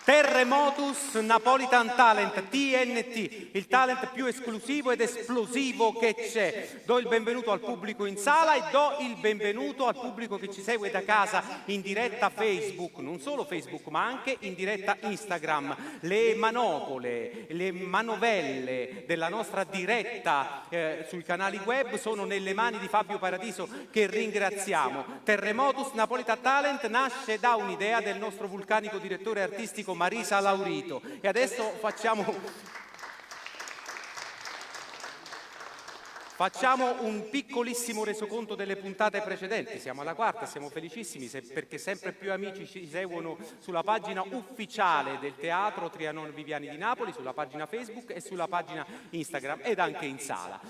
Terremotus Napolitan Talent, TNT, il talent più esclusivo ed esplosivo che c'è. Do il benvenuto al pubblico in sala e do il benvenuto al pubblico che ci segue da casa in diretta Facebook, non solo Facebook ma anche in diretta Instagram. Le manopole, le manovelle della nostra diretta sui canali web sono nelle mani di Fabio Paradiso, che ringraziamo. Terremotus Napolitan Talent nasce da un'idea del nostro vulcanico direttore artistico Marisa Laurito e adesso facciamo un piccolissimo resoconto delle puntate precedenti. Siamo alla quarta, siamo felicissimi perché sempre più amici ci seguono sulla pagina ufficiale del Teatro Trianon Viviani di Napoli, sulla pagina Facebook e sulla pagina Instagram ed anche in sala.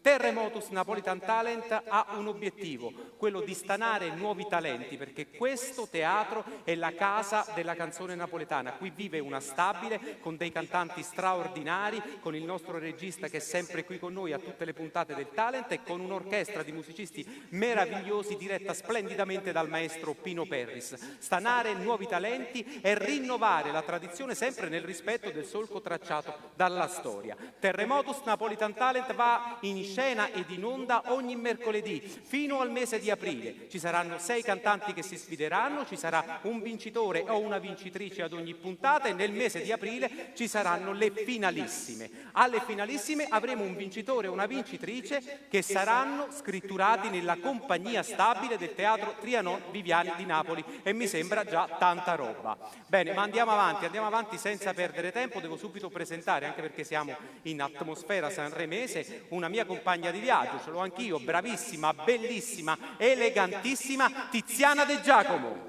Terremotus Napolitan Talent ha un obiettivo, quello di stanare nuovi talenti, perché questo teatro è la casa della canzone napoletana. Qui vive una stabile con dei cantanti straordinari, con il nostro regista che è sempre qui con noi a tutte le puntate del talent e con un'orchestra di musicisti meravigliosi diretta splendidamente dal maestro Pino Perris. Stanare nuovi talenti e rinnovare la tradizione sempre nel rispetto del solco tracciato dalla storia. Terremotus Napolitan Talent va in scena ed in onda ogni mercoledì fino al mese di aprile. Ci saranno 6 cantanti che si sfideranno, ci sarà un vincitore o una vincitrice ad ogni puntata e nel mese di aprile ci saranno le finalissime. Alle finalissime avremo un vincitore o una vincitrice che saranno scritturati nella compagnia stabile del Teatro Trianon Viviani di Napoli e mi sembra già tanta roba. Bene, ma andiamo avanti senza perdere tempo. Devo subito presentare, anche perché siamo in atmosfera sanremese, una mia compagna di viaggio, ce l'ho anch'io, bravissima, bellissima, elegantissima, Tiziana De Giacomo.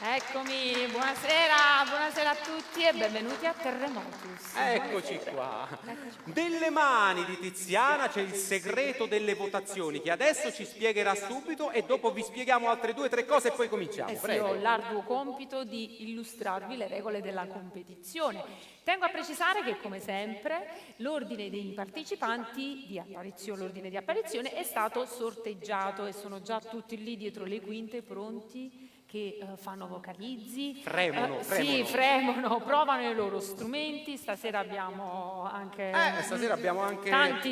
Eccomi, buonasera a tutti e benvenuti a Terremotus. Eccoci qua. Delle mani di Tiziana c'è il segreto delle votazioni che adesso ci spiegherà subito e dopo vi spieghiamo altre 2 o 3 cose e poi cominciamo. Sì, ho l'arduo compito di illustrarvi le regole della competizione. Tengo a precisare che, come sempre, l'ordine dei partecipanti di apparizione è stato sorteggiato e sono già tutti lì dietro le quinte pronti che fanno vocalizzi, fremono, provano i loro strumenti. Stasera abbiamo anche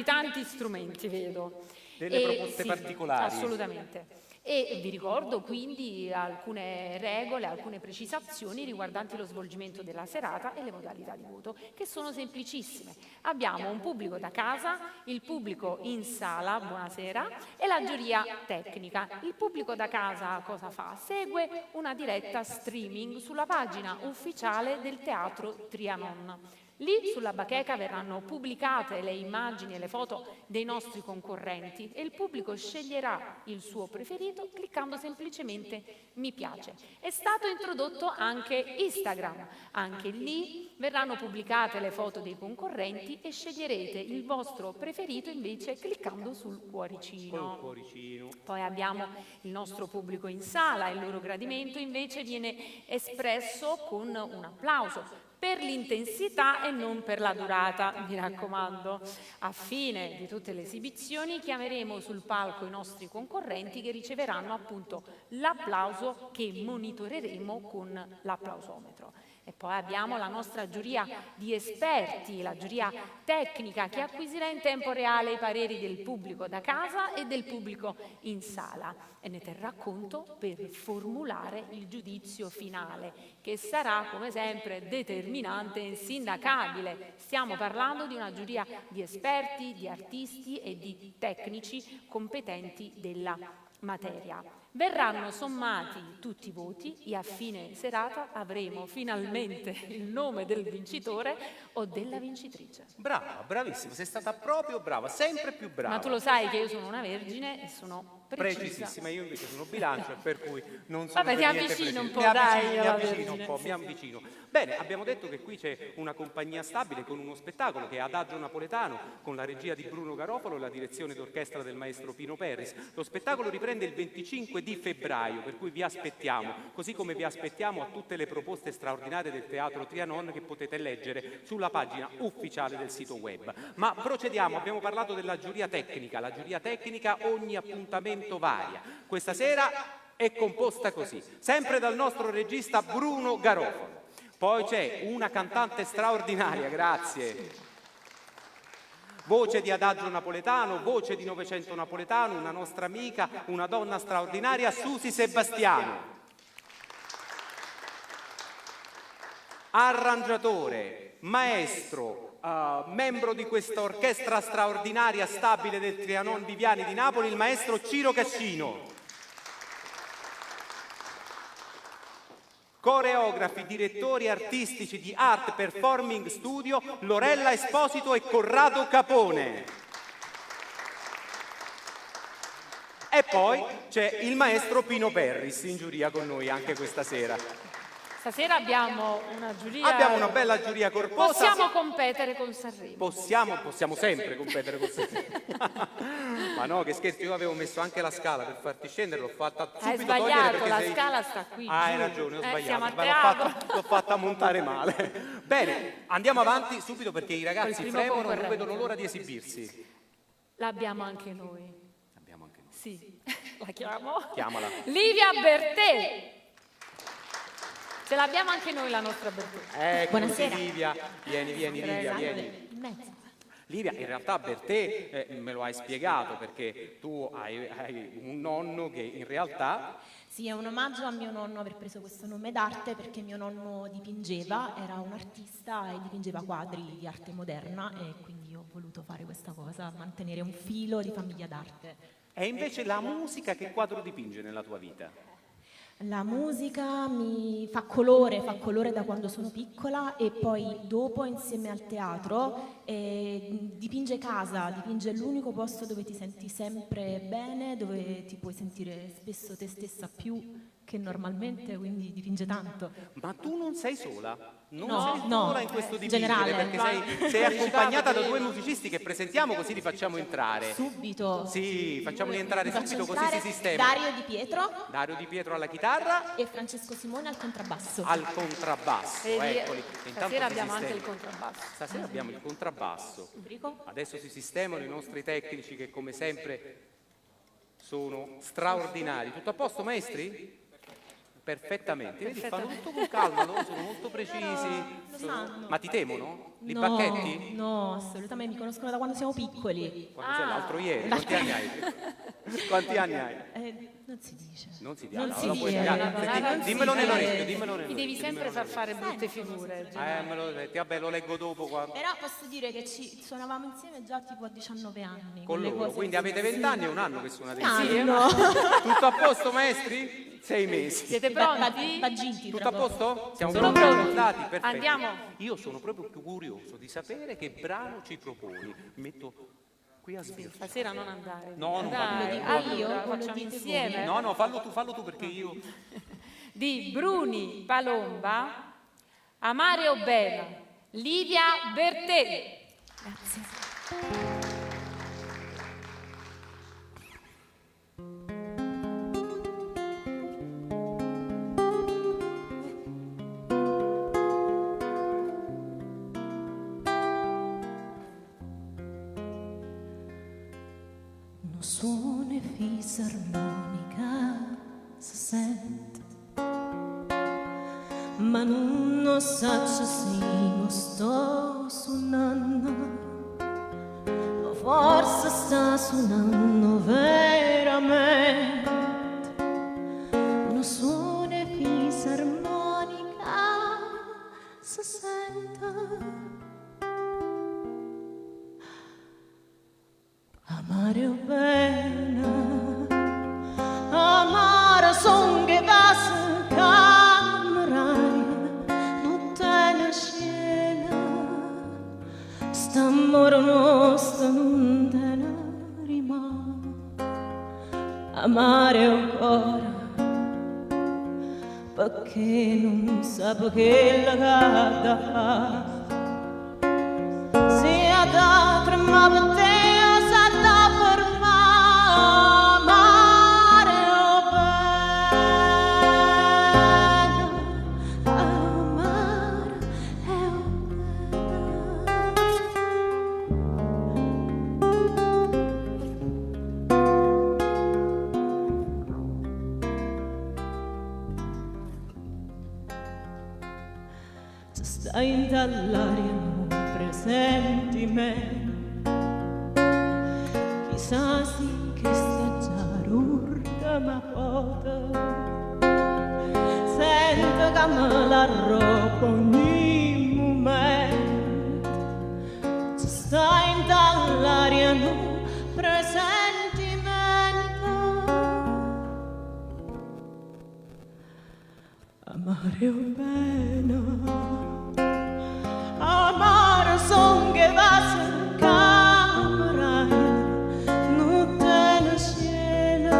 tanti strumenti, vedo. Delle proposte particolari. Assolutamente. E vi ricordo quindi alcune regole, alcune precisazioni riguardanti lo svolgimento della serata e le modalità di voto, che sono semplicissime. Abbiamo un pubblico da casa, il pubblico in sala, buonasera, e la giuria tecnica. Il pubblico da casa cosa fa? Segue una diretta streaming sulla pagina ufficiale del Teatro Trianon. Lì sulla bacheca verranno pubblicate le immagini e le foto dei nostri concorrenti e il pubblico sceglierà il suo preferito cliccando semplicemente mi piace. È stato introdotto anche Instagram, anche lì verranno pubblicate le foto dei concorrenti e sceglierete il vostro preferito invece cliccando sul cuoricino. Poi abbiamo il nostro pubblico in sala, il loro gradimento invece viene espresso con un applauso per l'intensità e non per la durata, mi raccomando. A fine di tutte le esibizioni chiameremo sul palco i nostri concorrenti che riceveranno appunto l'applauso che monitoreremo con l'applausometro. E poi abbiamo la nostra giuria di esperti, la giuria tecnica che acquisirà in tempo reale i pareri del pubblico da casa e del pubblico in sala e ne terrà conto per formulare il giudizio finale, che sarà come sempre determinante e insindacabile. Stiamo parlando di una giuria di esperti, di artisti e di tecnici competenti della materia. Verranno sommati tutti i voti e a fine serata avremo finalmente il nome del vincitore o della vincitrice. Brava, bravissima, sei stata proprio brava, sempre più brava. Ma tu lo sai che io sono una vergine e sono precisissima, io invece sono bilancio, per cui non sono. Vabbè, ti avvicino un po', mi avvicino. Bene, abbiamo detto che qui c'è una compagnia stabile con uno spettacolo che è Adagio Napoletano, con la regia di Bruno Garofalo e la direzione d'orchestra del maestro Pino Perris. Lo spettacolo riprende il 25 di febbraio, per cui vi aspettiamo, così come vi aspettiamo a tutte le proposte straordinarie del Teatro Trianon che potete leggere sulla pagina ufficiale del sito web. Ma procediamo, abbiamo parlato della giuria tecnica. La giuria tecnica ogni appuntamento varia. Questa sera è composta così, sempre dal nostro regista Bruno Garofalo. Poi c'è una cantante straordinaria, grazie. Voce di adagio napoletano, voce di Novecento napoletano, una nostra amica, una donna straordinaria, Susi Sebastiano. Arrangiatore, maestro, membro di questa orchestra straordinaria stabile del Trianon Viviani di Napoli, il maestro Ciro Cascino. Coreografi, direttori artistici di Art Performing Studio, Lorella Esposito e Corrado Capone. E poi c'è il maestro Pino Perris in giuria con noi anche questa sera. Stasera abbiamo una giuria. Abbiamo una bella giuria corposa. Possiamo competere con Sanremo. Possiamo sempre competere con Sanremo. Ma no, che scherzo, io avevo messo anche la scala per farti scendere, l'ho fatta subito. Hai togliere sbagliato, perché la sei... scala sta qui. Hai giù. ragione, ho sbagliato. Siamo a ma teatro. l'ho fatta montare male. Bene, andiamo avanti subito perché i ragazzi primo fremono, non concorrente. vedono l'ora di esibirsi. L'abbiamo anche noi. Abbiamo anche noi. Sì, la chiamo. Chiamala. Livia Bertè. Ce l'abbiamo anche noi la nostra Bertè. Ecco, Buonasera. Livia, vieni Livia, vieni. In mezzo. Livia, in realtà per te me lo hai spiegato perché tu hai un nonno che in realtà... Sì, è un omaggio a mio nonno aver preso questo nome d'arte perché mio nonno dipingeva, era un artista e dipingeva quadri di arte moderna e quindi ho voluto fare questa cosa, mantenere un filo di famiglia d'arte. È invece la musica che quadro dipinge nella tua vita? La musica mi fa colore da quando sono piccola e poi dopo insieme al teatro dipinge casa, dipinge l'unico posto dove ti senti sempre bene, dove ti puoi sentire spesso te stessa più che normalmente, quindi dipinge tanto. Ma tu non sei sola? Non No, sei no, sola in questo in dipingere generale. perché sei accompagnata da due musicisti che presentiamo così li facciamo entrare. Subito. Sì, facciamoli entrare Mi faccio subito così entrare si sistema. Dario Di Pietro Dario Di Pietro alla chitarra, e Francesco Simone al contrabbasso. al contrabbasso, Vedi, eccoli. Intanto stasera si abbiamo anche il sistema. contrabbasso. Stasera abbiamo il contrabbasso. Enrico? Adesso si sistemano i nostri tecnici che come sempre sono straordinari. Tutto a posto maestri? Perfettamente. Vedi, fanno tutto con calma, loro sono molto precisi. lo sanno. Ma ti temono? Li No, bacchetti? no, assolutamente, mi conoscono da quando siamo piccoli. Quando sei l'altro ieri? Quanti anni hai? Quanti anni hai? Non si dice. Non si dice. Non allora si lo puoi dice. spiegare. Non Senti, si dimmelo dice. nell'orecchio, dimmelo Mi nell'orecchio. devi sempre far fare brutte figure. Me lo devi, vabbè, lo leggo dopo qua. Però posso dire che ci suonavamo insieme già tipo a 19 anni. Con quelle loro, cose quindi così. avete 20 anni e un anno che suonate Un insieme. anno. Tutto a posto maestri? 6 mesi. Siete pronti? Baggiti, Tutto tra a poco. posto? Siamo Sono pronti? pronti. Andati? Perfetto. Andiamo. Io sono proprio più curioso di sapere che brano ci proponi. Metto qui a sbircio. Stasera non andare. No, non Dai, vado. Lo dico io, allora, lo facciamo dite insieme. No, fallo tu perché io... Di Bruni Palomba, Amare o Bella, Livia Bertè. Grazie. Non suona e fisarmonica si sente, ma non so se non sto suonando, o forse sta suonando veramente. Non suona e fisarmonica si sente. Amare o bene, amare son che passa camerai, non te ne scena, st'amore nostro non te ne rimane. Amare ancora, perché non sape che la cata sia da tremare per te. stai dall'aria non presentimento, chissà sì che sta già urca ma foto, sento che me la roba ogni momento, stai dall'aria non presentimento, amare o bene, amare son che va su camera, non te ne scena,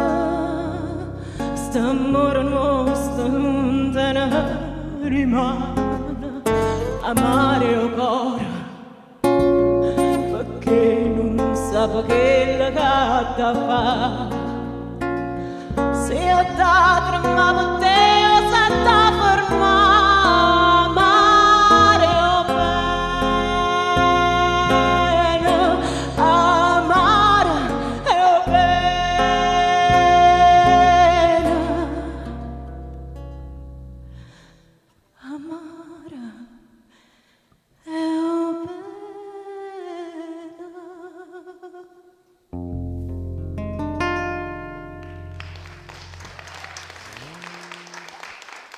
st'amore nostro non te ne rimane, amare o cuore, perché non sa che la gatta fa, se io da tremavo te o se da fermare.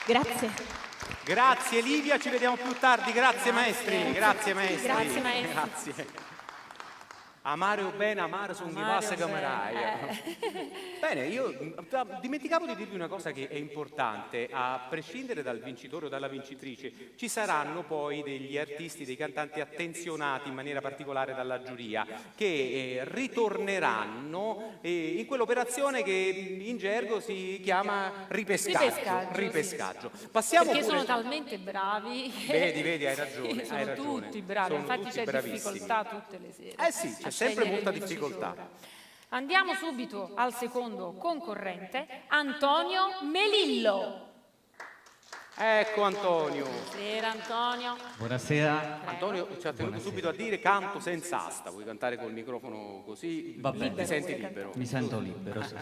Grazie. Grazie Livia, ci vediamo più tardi. Grazie maestri, grazie maestri. Grazie, maestri. Grazie. Amare o bene, amare sono di passa cameraia. Bene, io dimenticavo di dirvi una cosa che è importante, a prescindere dal vincitore o dalla vincitrice, ci saranno poi degli artisti, dei cantanti attenzionati in maniera particolare dalla giuria, che ritorneranno in quell'operazione che in gergo si chiama ripescaggio. Passiamo Perché pure... sono talmente bravi. Vedi, hai ragione. Sono hai ragione. tutti bravi, Sono infatti tutti c'è bravissimi. difficoltà tutte le sere. Eh sì, c'è a sempre scegliere molta il difficoltà. vincitore. Andiamo subito al secondo concorrente, Antonio Melillo. Ecco Antonio. Buonasera Antonio. Buonasera. Antonio ci ha tenuto subito a dire canto senza asta. Vuoi cantare col microfono così? Va bene. Ti senti libero? Mi sento libero, sì.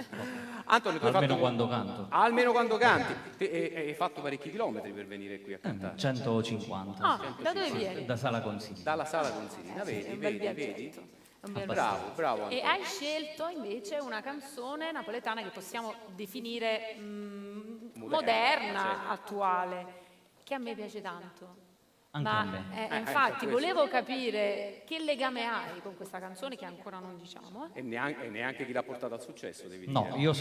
Antonio, tu hai Almeno fatto... quando canto. Almeno quando canti. Hai fatto parecchi chilometri per venire qui a cantare. 150. Ah, da dove vieni? Da Sala Consigli. Dalla sala consilina, È vedi, un bel vedi. viaggetto. Un bel Bravo, bravo E Antonio. hai scelto invece una canzone napoletana che possiamo definire moderna, certo. attuale, che a me piace tanto. Anche a me. Infatti questo. volevo capire che legame hai con questa canzone che ancora non diciamo. E neanche chi l'ha portata al successo, devi No, dire. io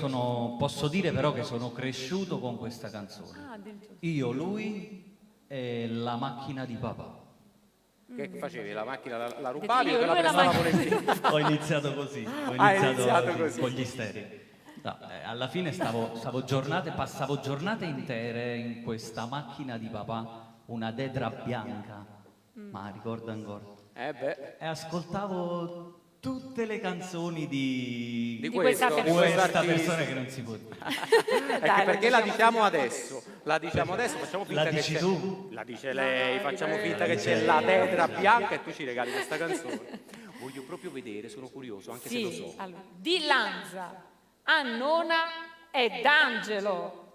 posso dire però che sono cresciuto con questa canzone. Ah, addirittura. Io, lui e la macchina di papà. Che facevi? La macchina la rubavi Io, o te la lui e la prestava macchina. volentieri? Ho iniziato così. Hai iniziato così. Con gli sterei. No, alla fine passavo giornate intere in questa macchina di papà, una Dedra bianca, ma ricordo ancora. Beh. E ascoltavo tutte le canzoni di questa persona. questa artista. persona che non si può dire. Dai, Perché la diciamo adesso? facciamo finta La che dici c'è. tu? La dice lei, facciamo finta che c'è la Dedra bianca e tu ci regali questa canzone. Voglio proprio vedere, sono curioso, anche se lo Sì, so. allora, di Lanza, Annona e D'Angelo.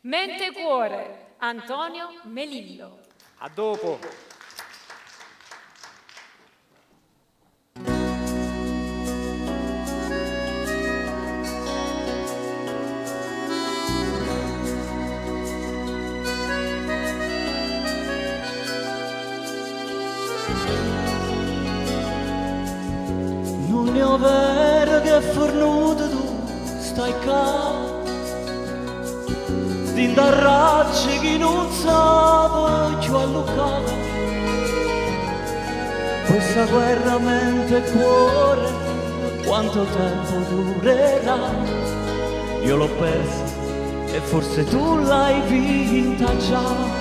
Mente cuore, Antonio Melillo. A dopo. Non è vero che fornuto tu stai qua, d'indarracci chi non sa più alluccare. Questa guerra mente e cuore, quanto tempo durerà? Io l'ho persa e forse tu l'hai vinta già.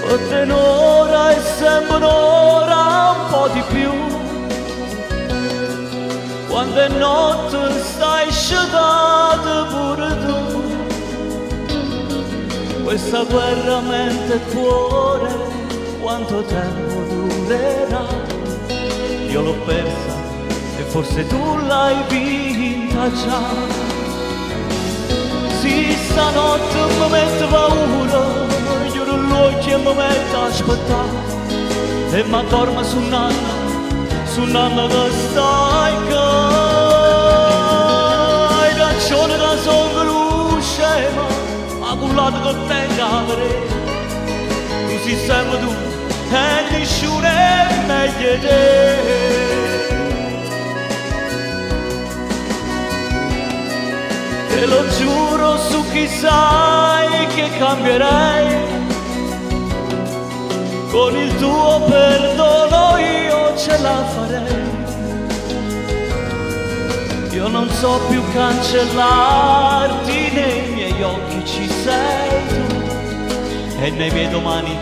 O tenora e sempre un'ora, un po' di più. Quando è notte stai sciatata pure tu. Questa guerra mente e cuore, quanto tempo durerà? Io l'ho persa e forse tu l'hai vinta già. Sì, stanotte mi mette paura, chiudo l'occhio e mi metto a aspettare. E mi dormo su nanna che stai qua. Hai ragione che sono scema, a cullato che tengo a vedere. Tu sei sempre tu e nessuno è meglio di te. Te lo giuro su chi sai che cambierei. Con il tuo perdono io ce la farei. Io non so più cancellarti, nei miei occhi ci sei tu e nei miei domani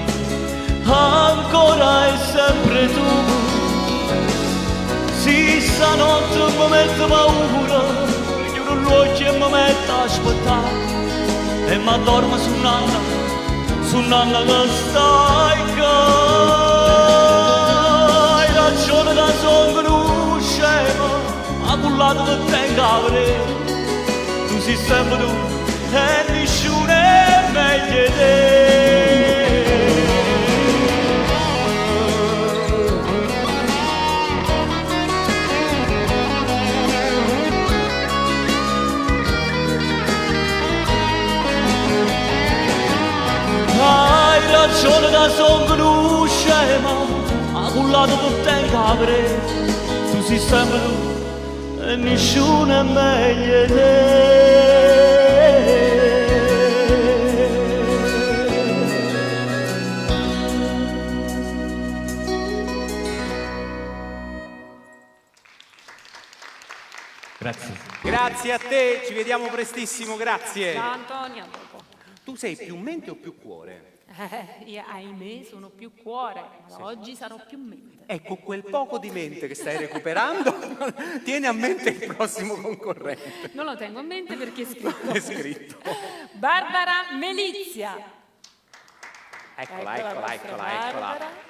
ancora e sempre tu. Sì, stanotte mi metto paura, chiudo l'occhio e mi metto a aspettare. E mi dormo su nanna che stai qua. Hai ragione che sono scema, a cullato che tengo a vedere. Tu sei sempre tu e nessuno è meglio di te. Hai ragione che sono scema, a cullato che tengo a vedere. Tu sei sempre tu e nessuno è meglio di te. Grazie. Grazie a te, ci vediamo prestissimo, grazie. Ciao Antonio, a dopo. Tu sei più mente o più cuore? Io, ahimè, sono più cuore, ma oggi sarò più mente. Ecco, quel poco di mente che stai recuperando, tieni a mente il prossimo concorrente. Non lo tengo in mente perché è scritto. È scritto. Barbara Melizia. Eccola, Ecco la eccola, nostra eccola, Barbara. eccola.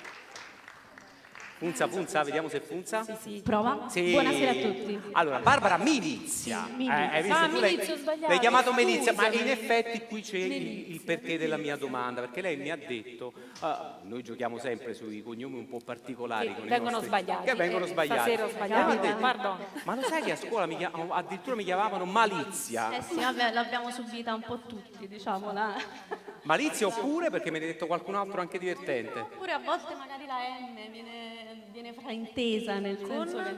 Funza, vediamo se funza. Sì. Prova? Sì. Buonasera a tutti. Allora, Barbara Milizia. Hai visto? Ah, Tu Milizia, ho sbagliato, l'hai chiamato Milizia, ma scusami. in effetti qui c'è il perché della mia domanda, perché lei mi ha detto, noi giochiamo sempre sui cognomi un po' particolari. Che con i vengono nostri- sbagliati. Che vengono sbagliati. Stasera ho sbagliato, E mi ha detto, pardon. ma lo sai che a scuola addirittura mi chiamavano Malizia? Eh sì, vabbè, l'abbiamo subita un po' tutti, diciamola. Malizia oppure perché mi ha detto qualcun altro anche divertente? Oppure a volte magari la M viene fraintesa, nel senso che...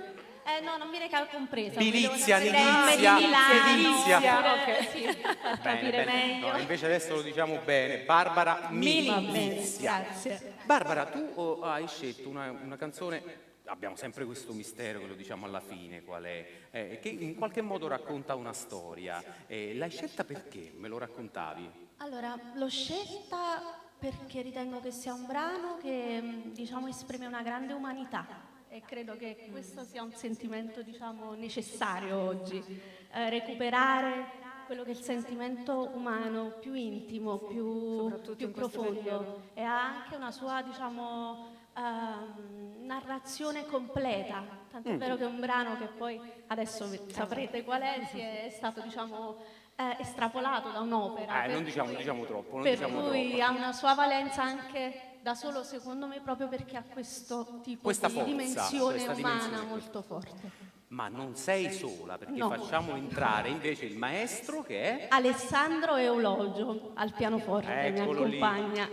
no, non viene compresa. Bilizia, M di Nilizia, Milano, Sedizia. oppure, sì, per capire meglio. No, invece adesso lo diciamo bene. Barbara Va bene, Milizia. grazie. Barbara, tu hai scelto una canzone, abbiamo sempre questo mistero che lo diciamo alla fine, qual è, che in qualche modo racconta una storia. L'hai scelta perché? Me lo raccontavi? Allora, l'ho scelta perché ritengo che sia un brano che, diciamo, esprime una grande umanità e credo che questo sia un sentimento, diciamo, necessario oggi. Recuperare quello che è il sentimento umano più intimo, più in questo profondo periodo. e ha anche una sua, diciamo, narrazione completa. Tant'è vero che è un brano che poi, adesso saprete qual è stato, diciamo, estrapolato da un'opera. Non diciamo troppo, non Per diciamo cui troppo. ha una sua valenza anche da solo, secondo me, proprio perché ha questo tipo Questa di forza, dimensione questa umana dimensione. molto forte. Ma non sei sola, perché No. facciamo entrare invece il maestro che è... Alessandro Eulogio al pianoforte mi Eccolo lì. accompagna.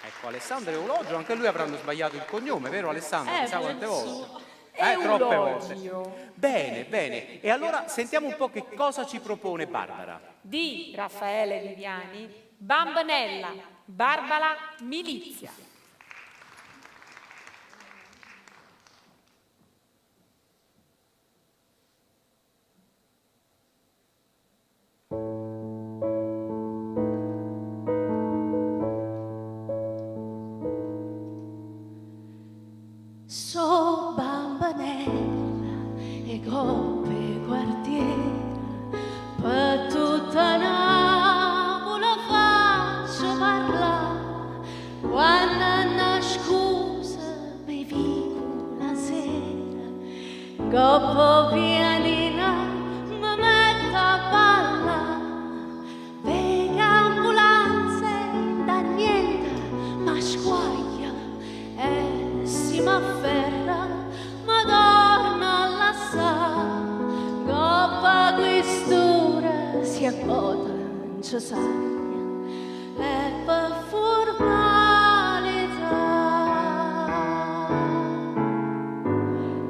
Ecco, Alessandro Eulogio, anche lui avranno sbagliato il cognome, vero Alessandro? Chissà quante volte. Troppe volte. Bene, bene. E allora sentiamo un po' che cosa ci propone Barbara. Di Raffaele Viviani, Bambanella, Barbara Milizia. So bambanella e coppe quartiera, per tutta Napoli faccio parlare, quando una scusa mi vivo la sera, coppo pianina mi metto a ballare, tot ce sagna e per formalità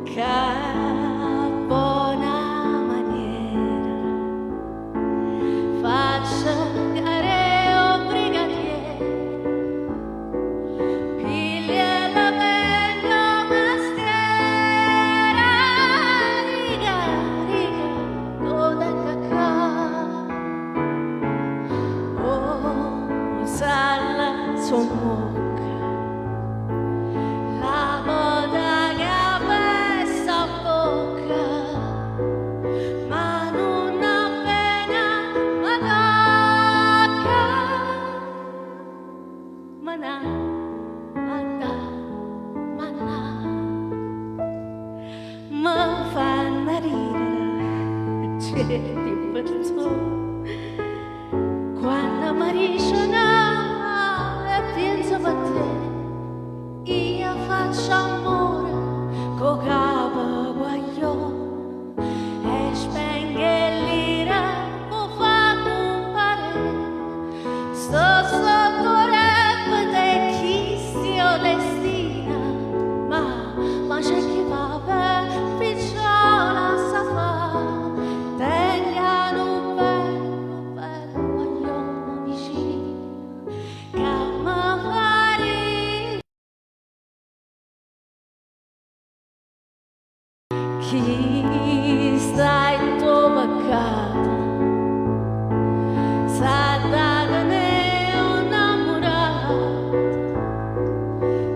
che buona maniera faccia careo brigadiere piglia la penna mestiera riga coda cacà sala sommoca la moda che questa bocca ma non appena ma tocca ma na ma fanno ridere certi persone quando mi risuona e penso a te, io faccio amore con capo guaglione e spenge l'ira per far comparire. Sto sotto repete chi stia destina, ma c'è chi va per picciola sa fa, tengono chi sta in tuo peccato sa dare innamorato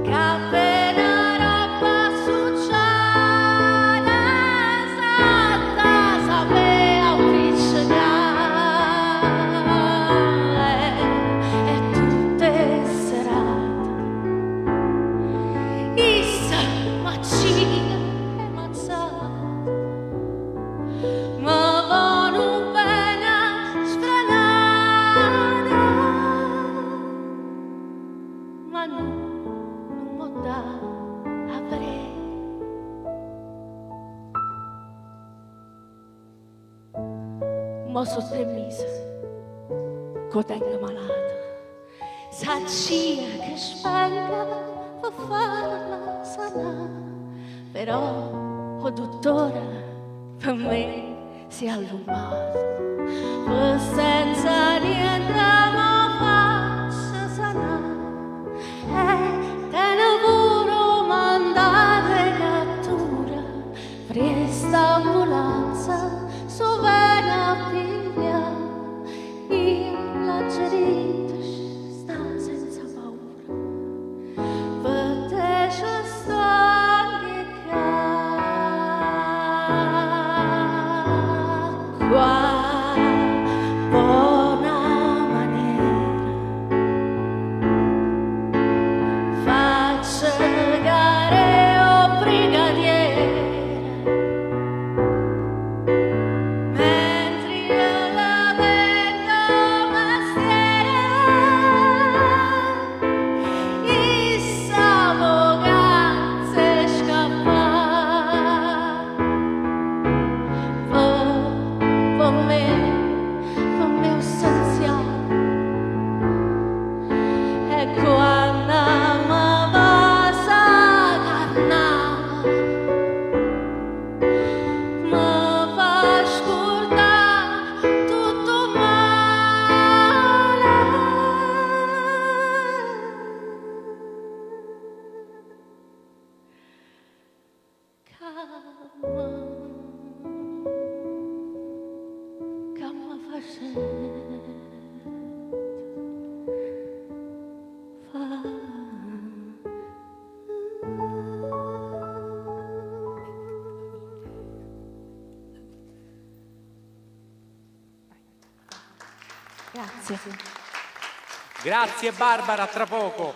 che appena roba succede sa sapere appiccicare e tutte serate issa macina ma vanno bene sfrenata ma non mi dà a vedere ma sono 3 mesi che tengo malata saccia che spenga per farla sanare però o dottore per me si è allungato per senza niente mi faccia sanare e te ne pure mandate cattura presta ambulanza su bene a piglia io la gerita sta senza paura per te c'è sto qua buona maniera faccia careo brigadiere mentre io la vedo mestiere issa vacanze scappare per me essenziale e quando mi va a carnare mi fa scordare tutto male che mi fa Grazie. Grazie Barbara, a tra poco.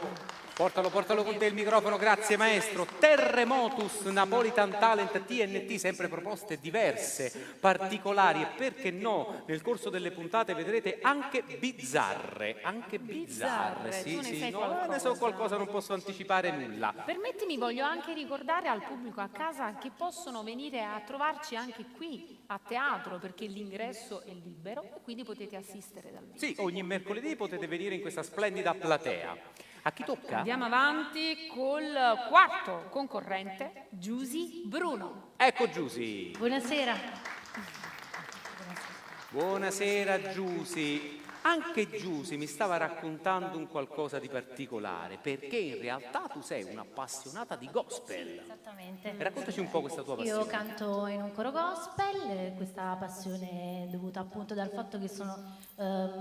Portalo con te il microfono, grazie maestro. Terremotus, Napolitan Talent, TNT, sempre proposte diverse, particolari e perché no, nel corso delle puntate vedrete anche bizzarre, Bizzarre, tu ne sai no, qualcosa. ne so qualcosa, non posso anticipare nulla. Permettimi, voglio anche ricordare al pubblico a casa che possono venire a trovarci anche qui a teatro, perché l'ingresso è libero e quindi potete assistere dal vivo. Sì, ogni mercoledì potete venire in questa splendida platea. A chi tocca? Andiamo avanti col quarto concorrente, Giusy Bruno. Ecco Giusy. Buonasera. Buonasera Giusy. Anche Giusy mi stava raccontando un qualcosa di particolare, perché in realtà tu sei un'appassionata di gospel. Esattamente. Raccontaci un po' questa tua passione. Io canto in un coro gospel, questa passione è dovuta appunto dal fatto che sono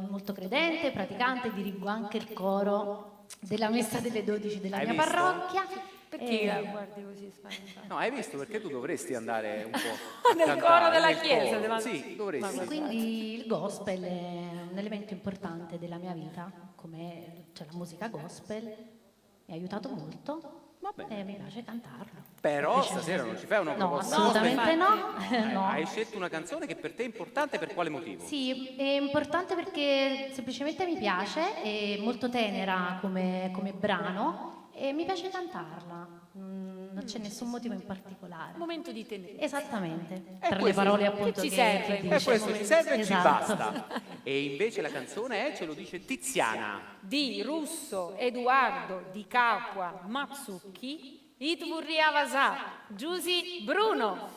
molto credente, praticante, dirigo anche il coro della messa delle 12 della Hai mia visto? parrocchia. Perché guardi così spaventato? No, hai visto? Perché tu dovresti andare un po' a Nel cantare, coro della nel chiesa, coro. della- Sì, dovresti. Quindi il gospel è un elemento importante della mia vita, come cioè, la musica gospel mi ha aiutato molto e mi piace cantarlo. Però stasera non ci fai una No, proposta assolutamente gospel? no. No. Hai scelto una canzone che per te è importante, per quale motivo? Sì, è importante perché semplicemente mi piace, è molto tenera come brano e mi piace cantarla. Non c'è nessun motivo in particolare. Momento di tenerezza. Esattamente, per questo- le parole appunto che ci che serve. dice. E questo ci serve e ci Esatto. basta. E invece la canzone è, ce lo dice Tiziana. Di Russo, Edoardo, Di Capua, Mazzucchi, Itvurri Avasà, Giusy Bruno.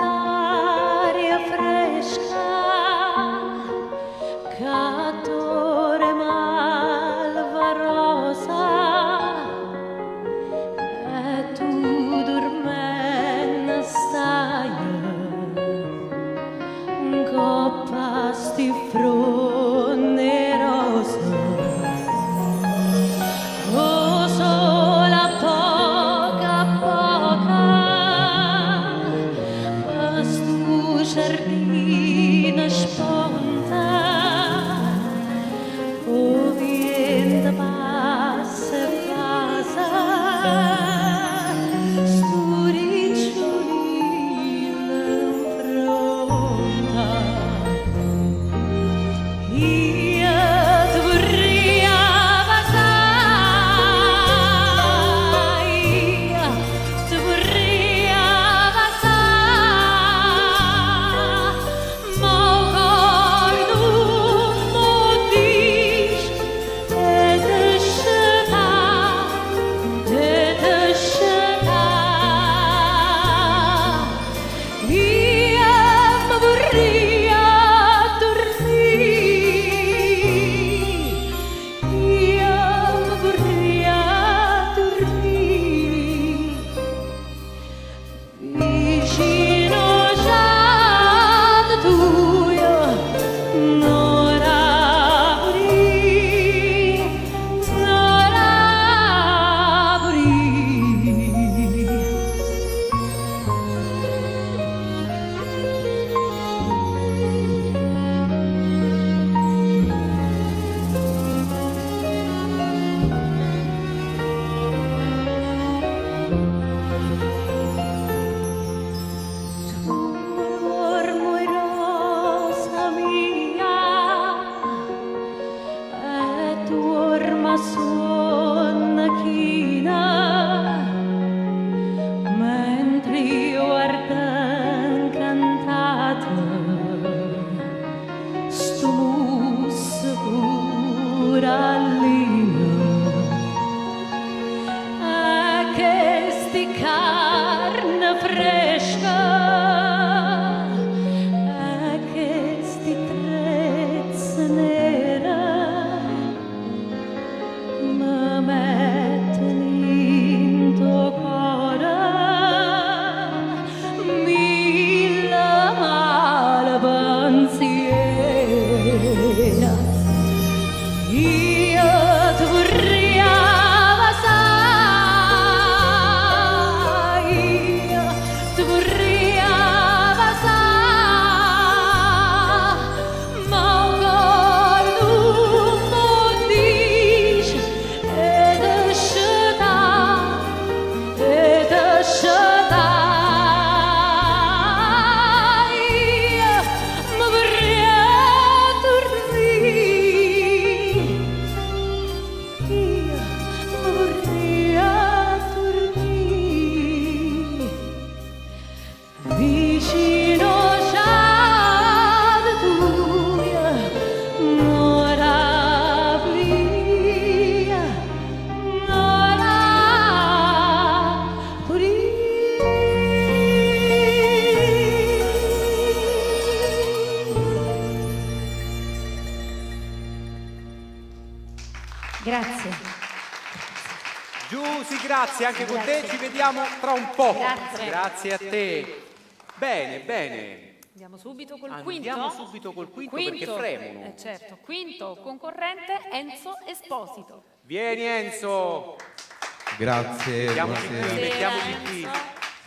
Bell'aria fresca, cadore malvarosa, e tu dormendo stai, coppa sti fronde rosa. Oh, sola poca stu giardino sponta, oh, vento passa e passa, stu ricciolino in fronte. Grazie. Giusy, grazie anche con te, ci vediamo tra un po'. Grazie a te. Bene, bene. Andiamo subito col quinto? Andiamo subito col quinto perché fremono. Certo, quinto concorrente Enzo Esposito. Vieni Enzo. Grazie, Mettiamoci buonasera. qui, mettiamoci qui.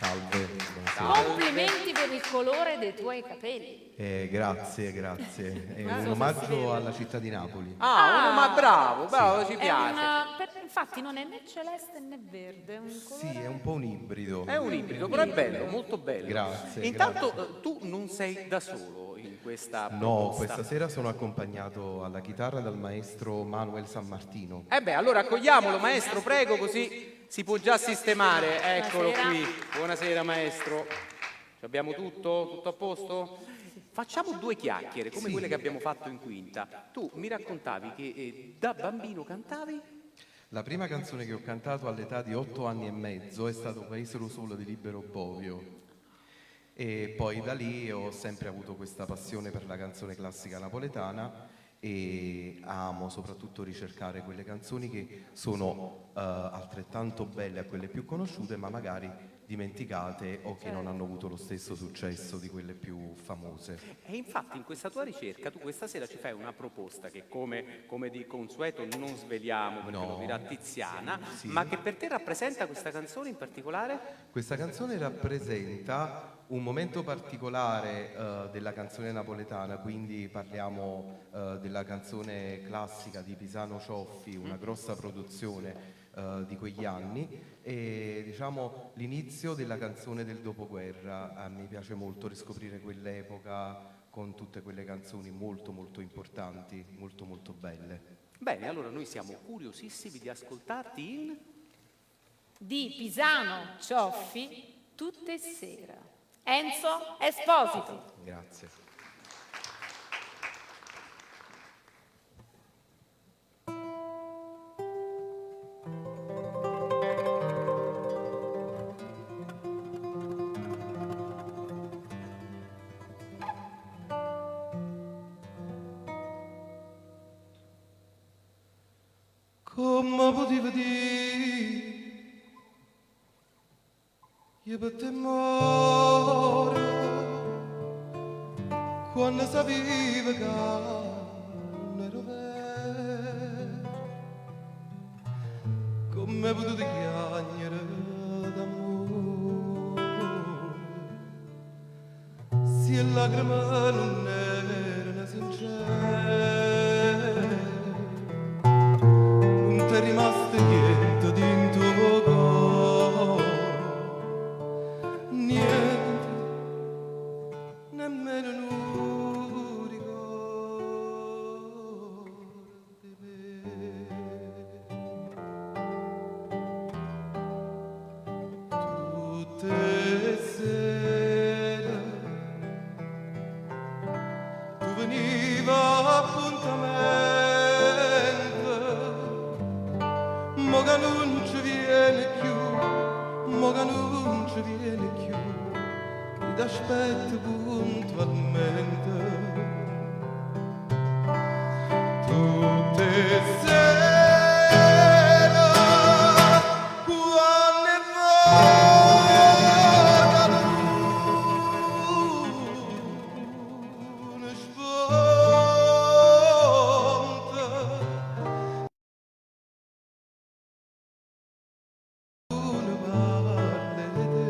Salve, buonasera. Complimenti per il colore dei tuoi capelli. Grazie. È un omaggio alla città di Napoli. Ma bravo, ci È piace. infatti non è né celeste né verde, è un colore... Sì, è un po' un ibrido. È un ibrido, però è bello, molto bello. Grazie, Intanto tu non sei da solo in questa No, proposta. questa sera sono accompagnato alla chitarra dal maestro Manuel San Martino. Allora accogliamolo maestro, prego, così si può già sistemare. Eccolo Buonasera. qui. Buonasera maestro. Ci abbiamo tutto? Tutto a posto? Facciamo due chiacchiere come quelle che abbiamo fatto in quinta. Tu mi raccontavi che da bambino cantavi? La prima canzone che ho cantato all'età di 8 anni e mezzo è stato Paese lo solo di Libero Bovio. E poi da lì ho sempre avuto questa passione per la canzone classica napoletana e amo soprattutto ricercare quelle canzoni che sono altrettanto belle a quelle più conosciute, ma magari dimenticate o che non hanno avuto lo stesso successo di quelle più famose. E infatti in questa tua ricerca tu questa sera ci fai una proposta che come di consueto non sveliamo perché lo dirà Tiziana, Sì. ma che per te rappresenta questa canzone in particolare? Questa canzone rappresenta un momento particolare della canzone napoletana, quindi parliamo della canzone classica di Pisano Cioffi, una grossa produzione di quegli anni, e diciamo l'inizio della canzone del dopoguerra. A me piace molto riscoprire quell'epoca con tutte quelle canzoni molto molto importanti, molto molto belle. Bene, allora noi siamo curiosissimi di ascoltarti in... Di Pisano Cioffi, tutte sera. Enzo Esposito. Grazie. Come potevo dire io per te muore quando sapevo che non ero vero, come potevo chiamare d'amore se le lacrime non erano sincere, non ti è rimasto niente dentro cuore, niente, nemmeno un ricordo di me. Tutte sere tu veniva appuntamento, mo che non ci viene più, mo che non ci viene più, ti aspetto puntualmente. Tutte sere quando è voglia luna sponta, una parte di te,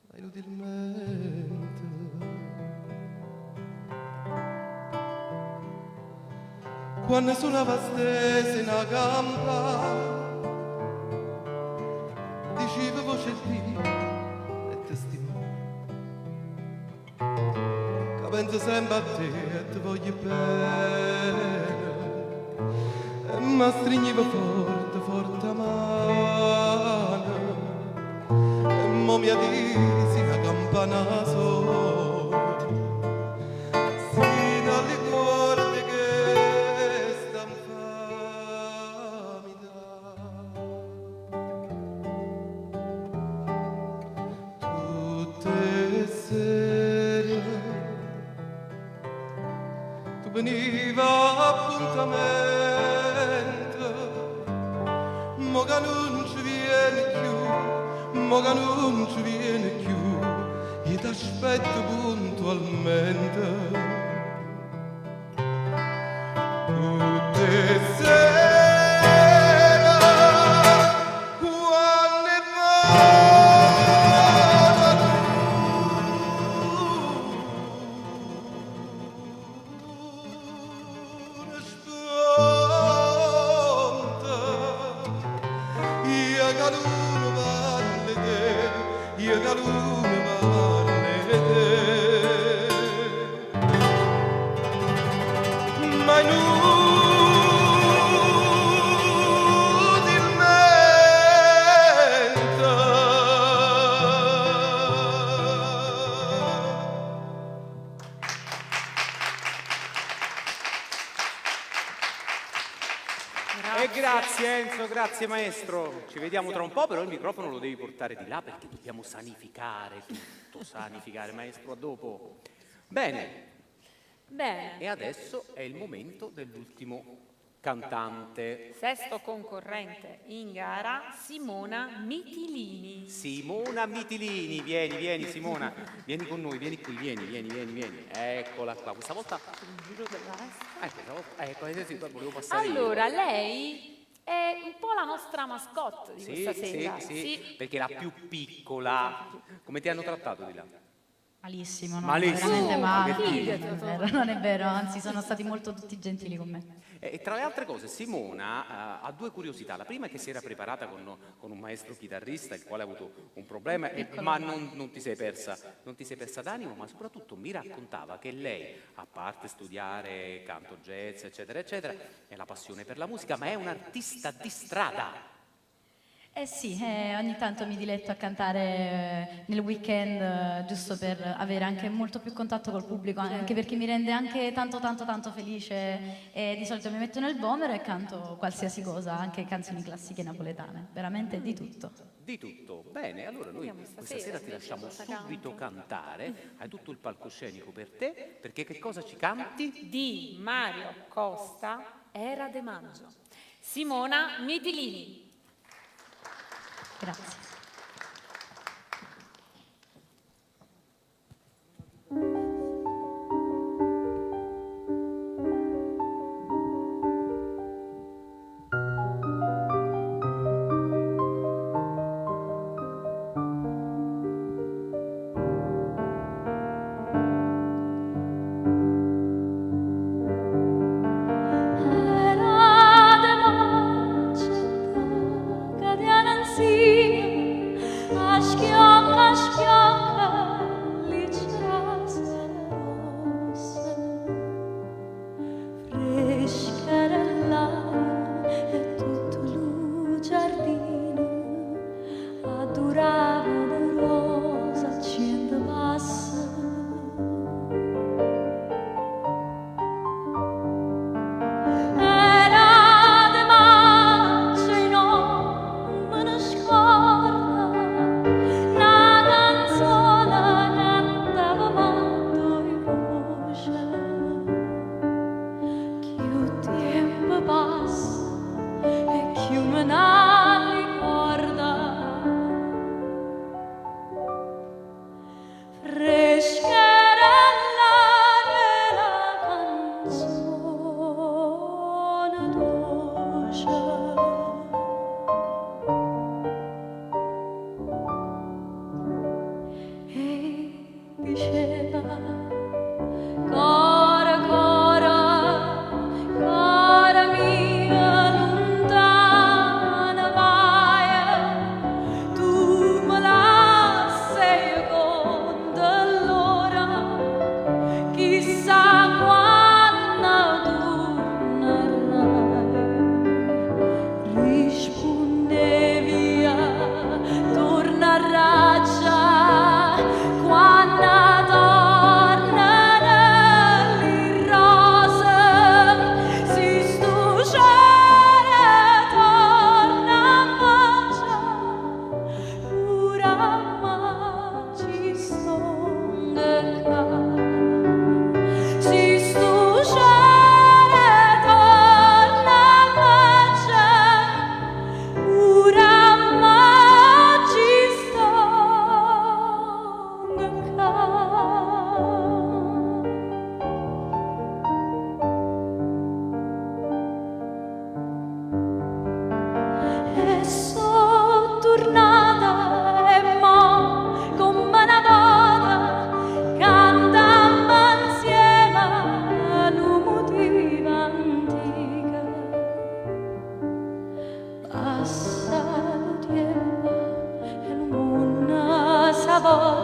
ma inutilmente. Quando suonava stesa in campa, diceva voce di e testimone, che penso sempre a te e ti voglio bene, e mi stringiva forte, forte a mano, e mo mi adisi una campana sola, si dalle corde che stan famita. Tutte sere appuntamento, mo che non ci viene più, mo che non ci viene più, io ti aspetto puntualmente. Tutte sera, quando io che luna parli te, ma Grazie Enzo, grazie maestro. Ci vediamo tra un po', però il microfono lo devi portare di là perché dobbiamo sanificare tutto, sanificare. Maestro, a dopo. Bene. Bene. E adesso è il momento dell'ultimo cantante. Sesto concorrente in gara, Simona Mitilini. Simona Mitilini, vieni Simona, vieni con noi, vieni qui, vieni. Eccola qua, questa volta... Ecco, volevo passare allora, io. Lei è un po' la nostra mascotte di questa sera. Sì, perché è la più piccola. Come ti hanno trattato di là? Malissimo, no? Malissimo. Veramente male. Figati. Non è vero, anzi sono stati molto tutti gentili con me. E tra le altre cose Simona ha due curiosità. La prima è che si era preparata con un maestro chitarrista, il quale ha avuto un problema, ma non ti sei persa d'animo, ma soprattutto mi raccontava che lei, a parte studiare canto jazz, eccetera, eccetera, è la passione per la musica, ma è un'artista di strada. Eh sì, ogni tanto mi diletto a cantare nel weekend, giusto per avere anche molto più contatto col pubblico, anche perché mi rende anche tanto felice, e di solito mi metto nel bomber e canto qualsiasi cosa, anche canzoni classiche napoletane, veramente di tutto. Di tutto. Bene, allora noi questa sera ti lasciamo subito cantare, hai tutto il palcoscenico per te, perché che cosa ci canti? Di Mario Costa, Era de Maggio. Simona Mitilini. Grazie. Quando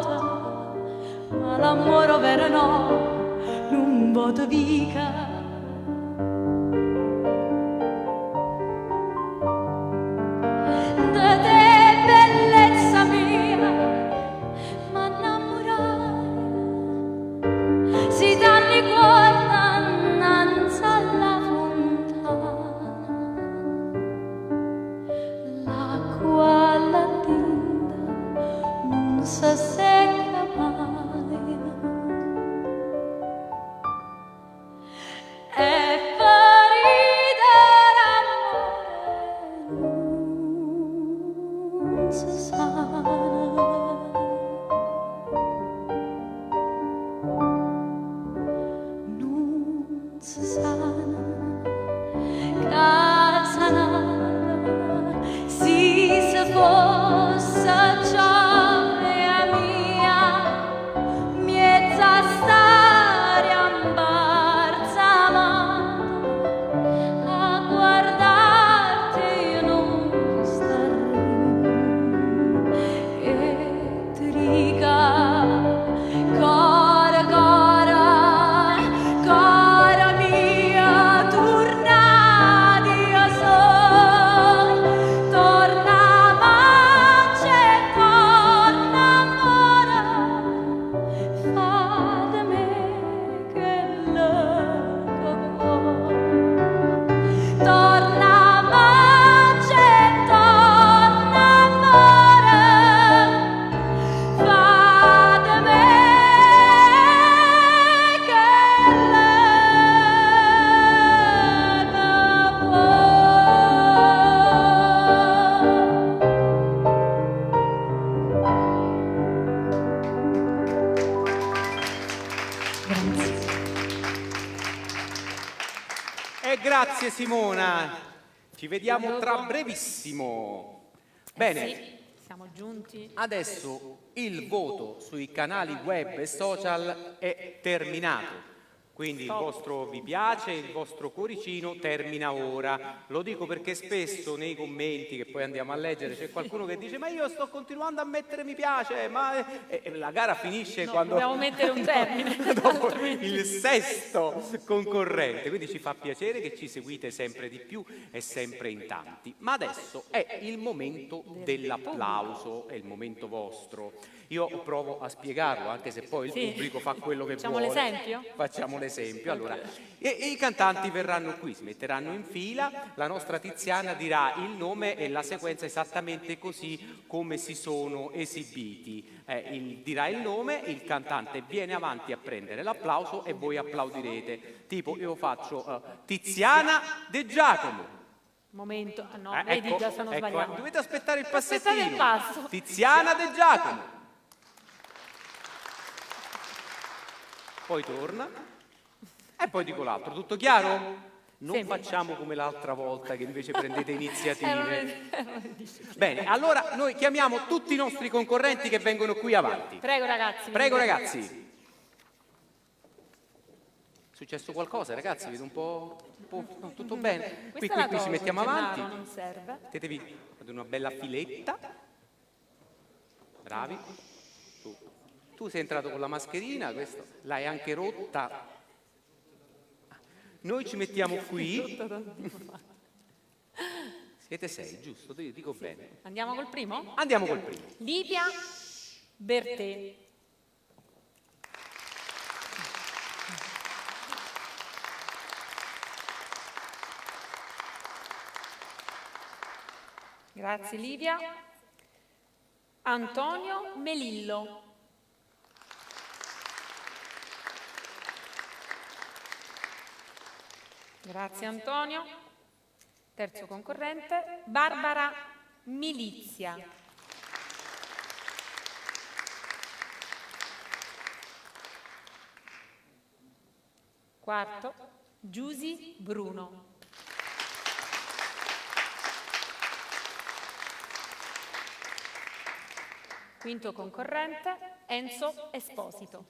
volta, ma l'amore vero no, non voto vica. Da te bellezza mia, ma innamorai, si danni guarda innanzi alla fontana, l'acqua alla tinta non si secca mai, e ferita d'amore non si sana. Non si sana, casa nata, si fosse gioia mia, mezza storia imbalsamata, a guardarti io non starei, e ti riga, cara, cara, cara mia, tornati io sono, torna mancia e torna amore, fatemi che loco vuoi, torna mancia e torna amore, fatemi che loco E grazie Simona, ci vediamo tra brevissimo. Bene, Sì, siamo giunti. adesso il voto sui canali web e social è terminato. Quindi il vostro vi piace, il vostro cuoricino termina ora. Lo dico perché spesso nei commenti che poi andiamo a leggere c'è qualcuno che dice ma io sto continuando a mettere mi piace, ma e la gara finisce No, quando dobbiamo mettere un termine. dopo altrimenti- il sesto concorrente. Quindi ci fa piacere che ci seguite sempre di più e sempre in tanti. Ma adesso è il momento dell'applauso, è il momento vostro. Io provo a spiegarlo, anche se poi il Sì. pubblico fa quello che Facciamo vuole. l'esempio? Facciamo l'esempio. Allora, i cantanti verranno qui, si metteranno in fila, la nostra Tiziana dirà il nome e la sequenza esattamente così come si sono esibiti. Dirà il nome, il cantante viene avanti a prendere l'applauso e voi applaudirete. Tipo io faccio Tiziana De Giacomo. Momento, no, vedi già stanno sbagliando. Dovete aspettare il Aspettate passettino. il passo. Tiziana De Giacomo. Poi torna e poi dico l'altro. Tutto chiaro? Non Sempre. facciamo come l'altra volta che invece prendete non iniziative. è Bene, allora noi chiamiamo tutti i nostri concorrenti che vengono qui avanti. Prego ragazzi. Prego venite. ragazzi. È successo qualcosa ragazzi? Vedo un po'... no, tutto bene? Qui Questa è la ci cosa, mettiamo avanti. Gennaro, non serve. Mettetevi ad una bella filetta. Bravi. Tu sei entrato con la mascherina, questo l'hai anche rotta. Noi ci mettiamo qui. Siete 6, giusto? Dico bene. Andiamo col primo? Andiamo col primo. Livia Bertè. Grazie Livia. Antonio Melillo. Grazie Antonio. Terzo concorrente, Barbara Milizia. Quarto, Giusy Bruno. Quinto concorrente, Enzo Esposito.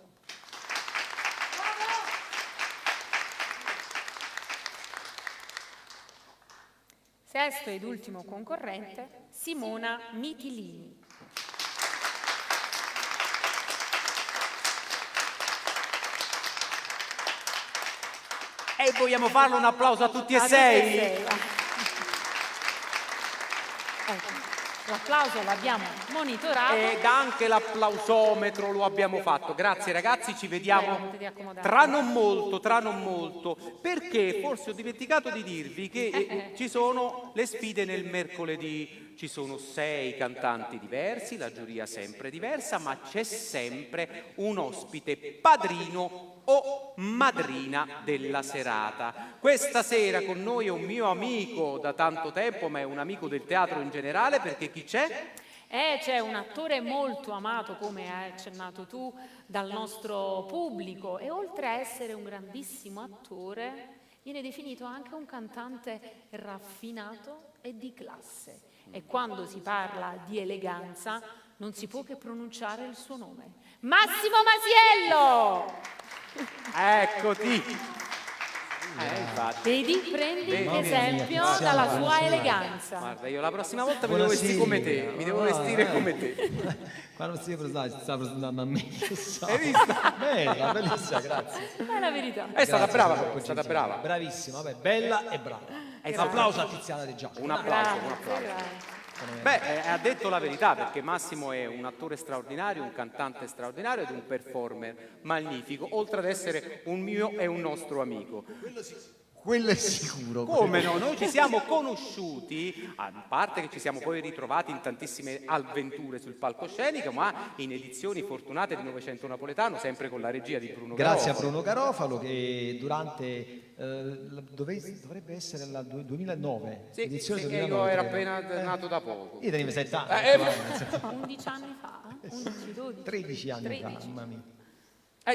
Sesto ed ultimo concorrente, Simona Mitilini. E vogliamo farlo un applauso a tutti e A tutti sei? Ecco, l'applauso l'abbiamo monitorato. Ed anche l'applausometro lo abbiamo fatto. Grazie ragazzi, ci vediamo Potete accomodare. tra non molto, perché forse ho dimenticato di dirvi che ci sono le sfide nel mercoledì. Ci sono 6 cantanti diversi, la giuria sempre diversa, ma c'è sempre un ospite padrino o madrina della serata. Questa sera con noi è un mio amico da tanto tempo, ma è un amico del teatro in generale, perché chi c'è? C'è un attore molto amato, come hai accennato tu, dal nostro pubblico, e oltre a essere un grandissimo attore, viene definito anche un cantante raffinato e di classe. E quando si parla di eleganza non si può che pronunciare il suo nome. Massimo Masiello! Eccoti! Infatti. Vedi, prendi Vedi? esempio dalla sua eleganza. Guarda, io la prossima volta mi devo vestire come te, mi devo vestire come te. Quando si sta presentando a me, Hai visto? bella, bellissima, grazie. È la verità. È stata Grazie, brava, signora è stata Concettina. brava. Bravissima, vabbè, bella e brava. Un applauso a Tiziana De Giacomo. Un applauso. Beh, ha detto la verità, perché Massimo è un attore straordinario, un cantante straordinario ed un performer magnifico, oltre ad essere un mio e un nostro amico. Quello è sicuro. Come no? Noi ci siamo conosciuti, a parte che ci siamo poi ritrovati in tantissime avventure sul palcoscenico, ma in edizioni fortunate di Novecento Napoletano, sempre con la regia di Bruno Grazie a Garofalo. Bruno Garofalo che durante dovrebbe essere la 2009, Sì, edizione sì, che 2009. io ero appena nato da poco. Io tenevo 7 anni. 11 anni fa? 11, 12? 13 anni 13. fa, mamma mia.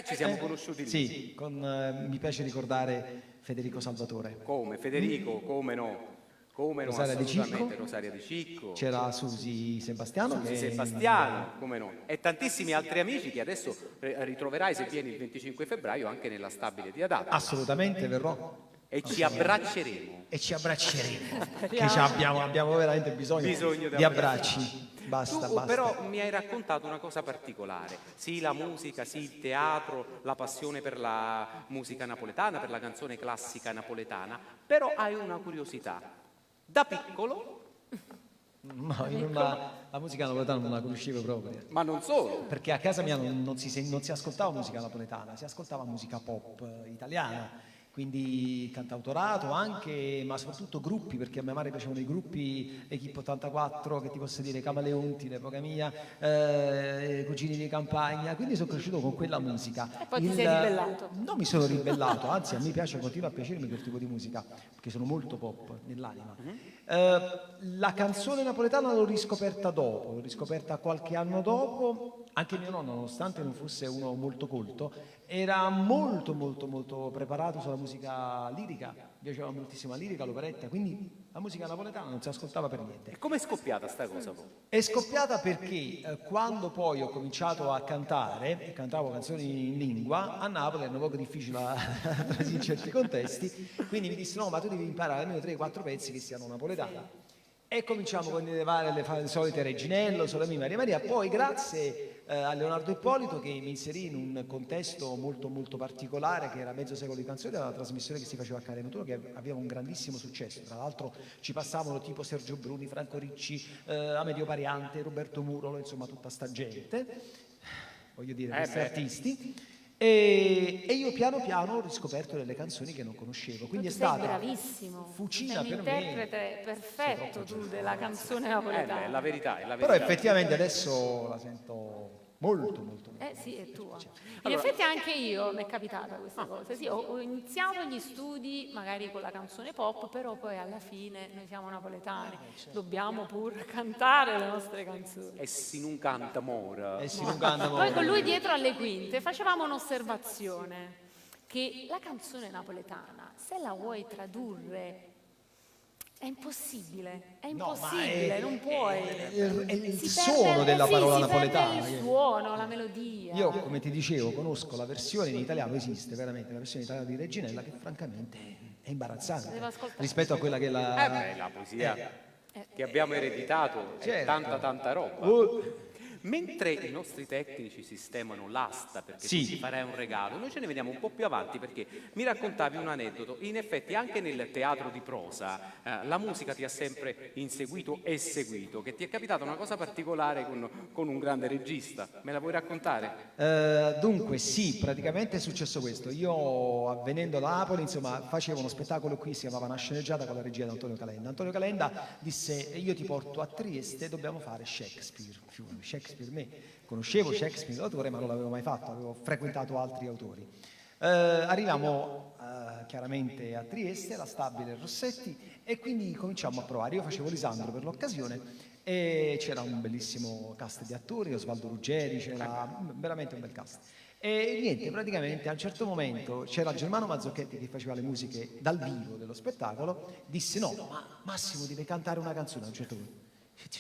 Ci siamo conosciuti lì. Sì, mi piace ricordare Federico Salvatore. Come? Federico, come no? Come no, Rosaria Di assolutamente. Cicco. Rosaria Di Cicco. C'era Susi Sebastiano. Susi Sebastiano, come no? E tantissimi altri amici che adesso ritroverai se vieni il 25 febbraio anche nella stabile di Adate. Assolutamente verrò. E ci abbracceremo. E ci abbracceremo. Che abbiamo veramente bisogno di abbracci. Basta, Tu basta. però mi hai raccontato una cosa particolare, sì la musica, sì il teatro, la passione per la musica napoletana, per la canzone classica napoletana, però hai una curiosità. Da piccolo, No, la musica napoletana non la conoscevo proprio. ma non solo, Perché a casa mia non si ascoltava musica napoletana, si ascoltava musica pop italiana. Quindi cantautorato anche, ma soprattutto gruppi, perché a mia madre piacevano i gruppi Equipe 84, che ti posso dire Camaleonti, l'epoca mia, Cugini di Campagna, quindi sono cresciuto con quella musica. E poi ti sei ribellato. Non mi sono ribellato, anzi a me piace, continua a piacermi quel tipo di musica, perché sono molto pop nell'anima. La canzone napoletana l'ho riscoperta dopo, l'ho riscoperta qualche anno dopo. Anche mio nonno, nonostante non fosse uno molto colto, era molto preparato sulla musica lirica, piaceva moltissimo la lirica, l'operetta, quindi la musica napoletana non si ascoltava per niente. e come è scoppiata sta cosa poi? È scoppiata perché quando poi ho cominciato a cantare, e cantavo canzoni in lingua, a Napoli era un po' difficile trasire in certi contesti, quindi mi disse no, ma tu devi imparare almeno 3-4 pezzi che siano napoletani. E cominciamo con le solite Reginello, Solemi Maria Maria, poi grazie a Leonardo Ippolito che mi inserì in un contesto molto particolare che era Mezzo secolo di canzoni, era una trasmissione che si faceva a Canale 21 che aveva un grandissimo successo, tra l'altro ci passavano tipo Sergio Bruni, Franco Ricci, Amedio Pariante, Roberto Murolo, insomma tutta sta gente, voglio dire, questi artisti. E io piano piano ho riscoperto delle canzoni che non conoscevo, quindi è Sei stata bravissimo, fucina sei un per me. interprete perfetto tu della canzone È napoletana. la verità, è la Però verità. effettivamente adesso la sento molto. Sì, è tua. In effetti anche io mi è capitata questa cosa. Sì, ho iniziato gli studi magari con la canzone pop, però poi alla fine noi siamo napoletani, dobbiamo pur cantare le nostre canzoni. E si non canta mora. Si non canta Poi con lui dietro alle quinte facevamo un'osservazione, che la canzone napoletana, se la vuoi tradurre, è impossibile, non puoi. È il Si suono perde- della sì, parola si napoletana. perde il suono, la melodia. Io, come ti dicevo, conosco la versione in italiano, esiste veramente la versione italiana di Reginella, che francamente è imbarazzante Devo ascoltare. rispetto a quella che La poesia che abbiamo ereditato è certo. tanta roba. Mentre i nostri tecnici sistemano l'asta perché Sì. ti farai un regalo, noi ce ne vediamo un po' più avanti perché mi raccontavi un aneddoto. In effetti anche nel teatro di prosa la musica ti ha sempre inseguito e seguito, che ti è capitata una cosa particolare con un grande regista. Me la vuoi raccontare? Dunque sì, praticamente è successo questo. Io venendo da Napoli, insomma, facevo uno spettacolo qui, si chiamava Una sceneggiata con la regia di Antonio Calenda. Antonio Calenda disse: io ti porto a Trieste, dobbiamo fare Shakespeare. Shakespeare, me conoscevo Shakespeare l'autore, ma non l'avevo mai fatto, avevo frequentato altri autori. Arriviamo chiaramente a Trieste, la stabile Rossetti, e quindi cominciamo a provare. Io facevo Lisandro per l'occasione e c'era un bellissimo cast di attori, Osvaldo Ruggeri, c'era veramente un bel cast. E niente, praticamente a un certo momento c'era Germano Mazzocchetti che faceva le musiche dal vivo dello spettacolo, disse: no, ma Massimo deve cantare una canzone. A un certo punto: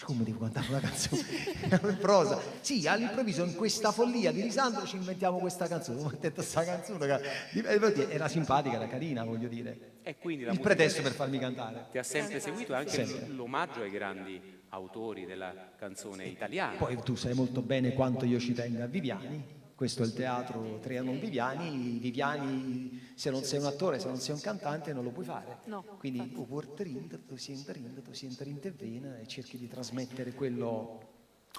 come devo cantare una canzone? In prosa. Sì, all'improvviso in questa follia di Lisandro ci inventiamo questa canzone. Ho detto questa canzone era simpatica, era carina, voglio dire. E quindi la Il musica pretesto per farmi cantare. ti ha sempre seguito e anche Sempre. l'omaggio ai grandi autori della canzone italiana. Poi tu sai molto bene quanto io ci tenga a Viviani. Questo è il teatro Trianon Viviani. Viviani, se non sei un attore, se non sei un cantante, non lo puoi fare. No, Quindi tu in te vena e cerchi di trasmettere quello.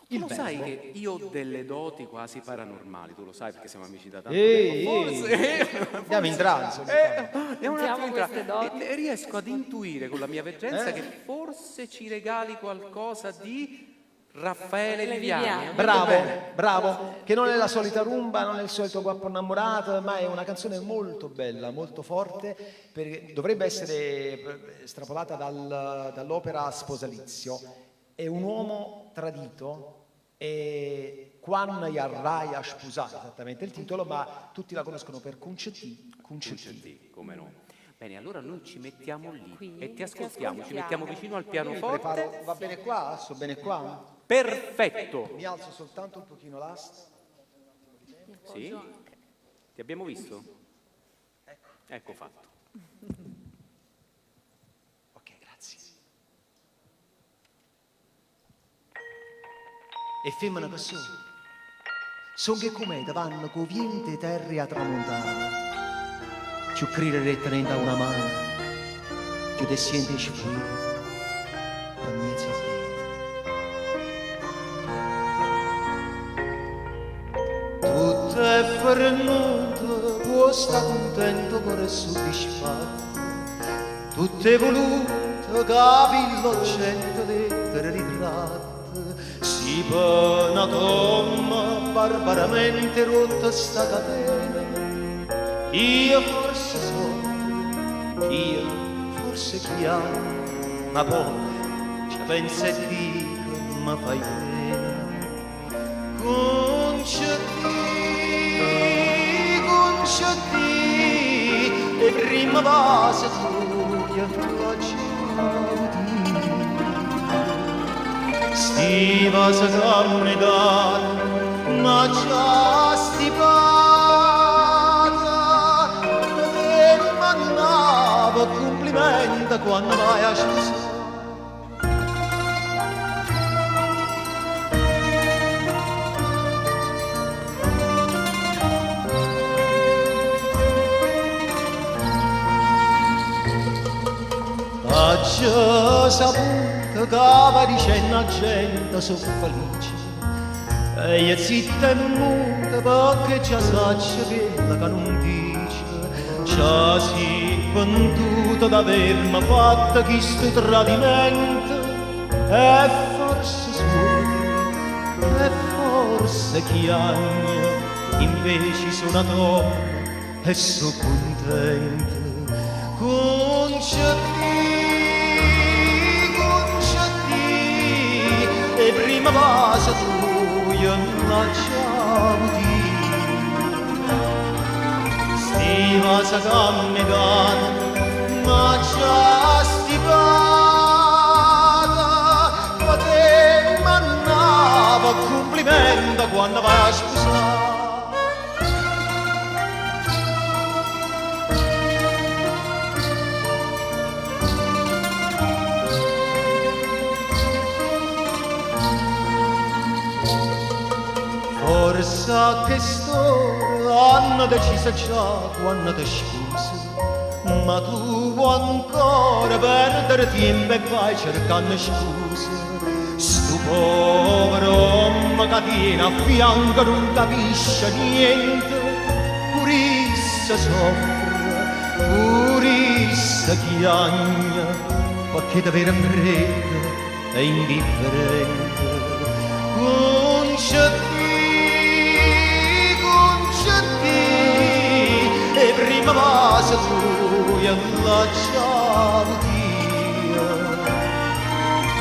Tu lo verbo. sai che io ho delle doti quasi paranormali, tu lo sai perché siamo amici da tanto Ehi, tempo. andiamo in trance. Andiamo un attimo Sentiamo in queste tra- doti. e riesco ad intuire con la mia veggenza che forse ci regali qualcosa di Raffaele Viviani. Bravo, che non è la solita rumba, non è il solito guappo innamorato, ma è una canzone molto bella, molto forte, perché dovrebbe essere estrapolata dall'opera Sposalizio. È un uomo tradito e Quan Yarrai a sposare, esattamente il titolo, ma tutti la conoscono per Concetti. Come no? Bene, allora noi ci mettiamo lì Qui, e ti ti ascoltiamo, ci ascoltiamo. mettiamo vicino al Mi pianoforte. preparo, va bene qua? Sto bene qua? Perfetto. Mi alzo soltanto un pochino l'asta. Sì? Ti abbiamo visto? Ecco fatto. Ok, grazie. E femmina che sono che come vanno con viente terra tramontana, ci crire direttamente a una mano, ci te senti sfuggire, a mezzo Tutto è fermato, può stare contento per soddisfatto. Tutto è voluto, capillo cento lettere ritratte. Si pena tomma, barbaramente rotta sta catena. Io forse chiamo, ma poi ci pensa e dico, ma fai pena. Concetti, e prima base tu che stiva se camminata, ma già stipata, e mannava complimenta quando vai a sposare. Ha già saputo che va dicendo a gente sono felice e io zitta e muta perché già saccia quella che non dice. Già si pentuto d'avermi fatto questo tradimento e forse solo e forse chiagno invece sono troppo e sono contento. Concetti, e prima base tu io non c'avuti. Stiva sa camminata, ma già stipata, ma te mannava complimento quando vai a sposare. quest'ora hanno deciso già quando ti sposi, ma tu vuoi ancora perdere tempo e vai cercando scuse. Sto povero uomo che tiene a fianco non capisce niente, pure issa soffre, pure issa chiagna, perché davvero freddo e indifferente. Concedi, e prima base tu e lasciavo Dio.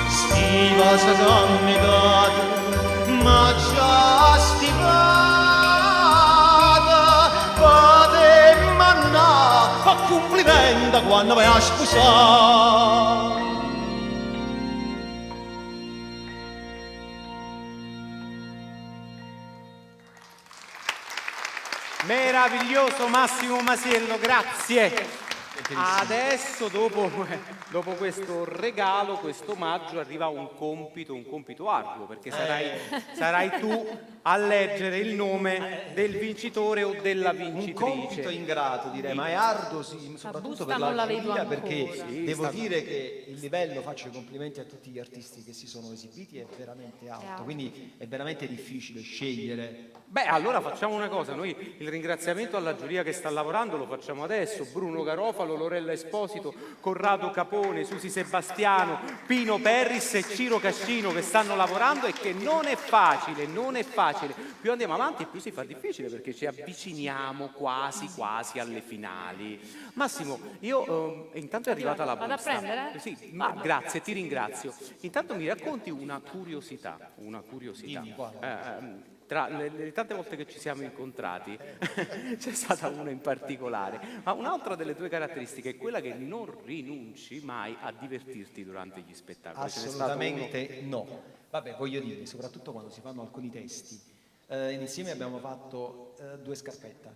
Stiva sa cannegata, ma già stivata, fate manna, fa complimenta quando vai a sposare. Meraviglioso Massimo Masiello, grazie. Adesso dopo questo regalo, questo omaggio, arriva un compito arduo, perché sarai tu a leggere il nome del vincitore o della vincitrice. Un compito ingrato, direi, ma è arduo, sì, soprattutto per la giuria, perché devo dire che il livello, faccio i complimenti a tutti gli artisti che si sono esibiti, è veramente alto, quindi è veramente difficile scegliere. Beh, allora facciamo una cosa, noi il ringraziamento alla giuria che sta lavorando lo facciamo adesso: Bruno Garofalo, Lorella Esposito, Corrado Capone, Susi Sebastiano, Pino Perris e Ciro Cascino, che stanno lavorando e che non è facile. Più andiamo avanti più si fa difficile, perché ci avviciniamo quasi alle finali. Massimo, io intanto è arrivata la busta. Vado a prendere? Sì, grazie, ti ringrazio. Intanto mi racconti una curiosità. Tra le tante volte che ci siamo incontrati c'è stata una in particolare, ma un'altra delle tue caratteristiche è quella che non rinunci mai a divertirti durante gli spettacoli. Assolutamente no. Vabbè, voglio dire, soprattutto quando si fanno alcuni testi. Insieme abbiamo fatto Due Scarpetta.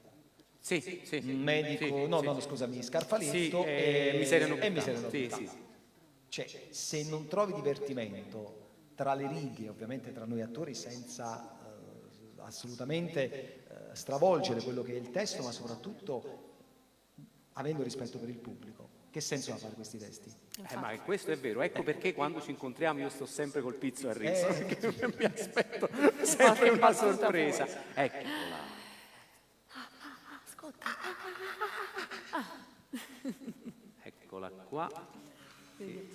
Sì. Medico, scusami, Scarfaletto e Miseria Nobiltà. Sì. Cioè, se non trovi divertimento tra le righe, ovviamente tra noi attori, senza assolutamente stravolgere quello che è il testo, ma soprattutto avendo rispetto per il pubblico. Che senso ha fare questi testi? Ma questo è vero, ecco perché quando ci incontriamo io sto sempre col pizzo a riso, perché mi aspetto sempre una sorpresa. Eccola. Ascolta. Eccola qua. Sì.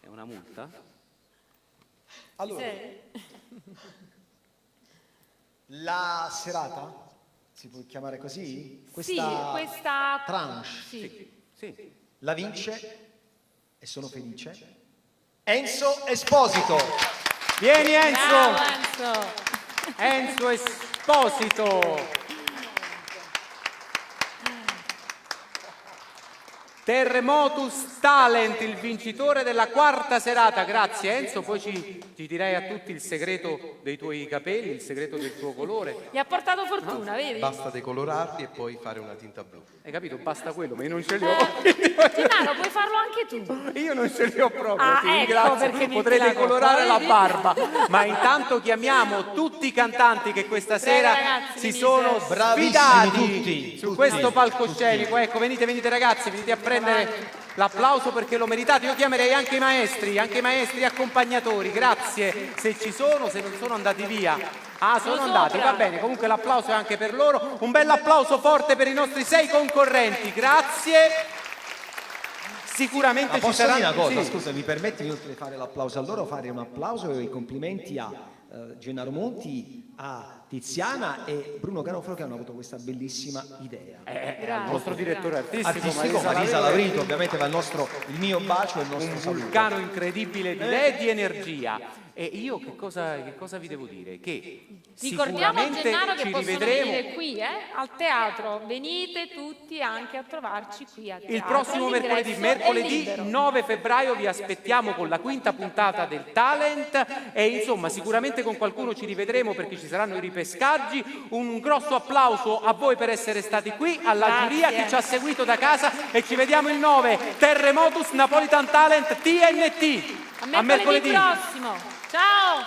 È una multa? Allora, la serata, si può chiamare così? Questa tranche. Sì. La vince, e sono felice, Enzo Esposito. Vieni Enzo! Bravo, Enzo Esposito! Terremotus Talent, il vincitore della quarta serata. Grazie Enzo, poi ci direi a tutti il segreto dei tuoi capelli, il segreto del tuo colore. Gli ha portato fortuna, vedi? Basta decolorarli e poi fare una tinta blu. Hai capito? Basta quello, ma io non ce li ho. Tinano, puoi farlo anche tu. Io non ce li ho proprio, ti ecco ringrazio. perché Potrei decolorare la barba. Ma intanto chiamiamo tutti i cantanti che questa sera si sono sfidati su questo palcoscenico. Ecco, venite ragazzi, venite a prendere l'applauso perché lo meritate. Io chiamerei anche i maestri accompagnatori. Grazie, se ci sono, se non sono andati via. Sono andati, va bene, comunque l'applauso è anche per loro. Un bel applauso forte per i nostri 6 concorrenti, grazie. Sicuramente ci saranno... Posso dire una cosa, scusa, mi permetti oltre di fare l'applauso a loro, fare un applauso e i complimenti a Gennaro Monti, a Tiziana e Bruno Garofalo, che hanno avuto questa bellissima idea. Il nostro direttore artistico Marisa Laurito, ovviamente va il mio bacio e il nostro saluto. Un vulcano incredibile di idee e di energia. E io che cosa vi devo dire? Che ricordiamo a sicuramente Gennaro che ci possono rivedremo venire qui al teatro. Venite tutti anche a trovarci qui a teatro. il prossimo mercoledì 9 febbraio vi aspettiamo con la quinta puntata del Talent e insomma sicuramente con qualcuno ci rivedremo perché ci saranno i ripescaggi. Un grosso applauso a voi per essere stati qui, alla giuria, chi ci ha seguito da casa, e ci vediamo il 9 Terremotus Napolitan Talent TNT. A mercoledì prossimo. Ciao!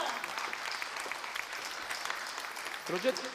Progetto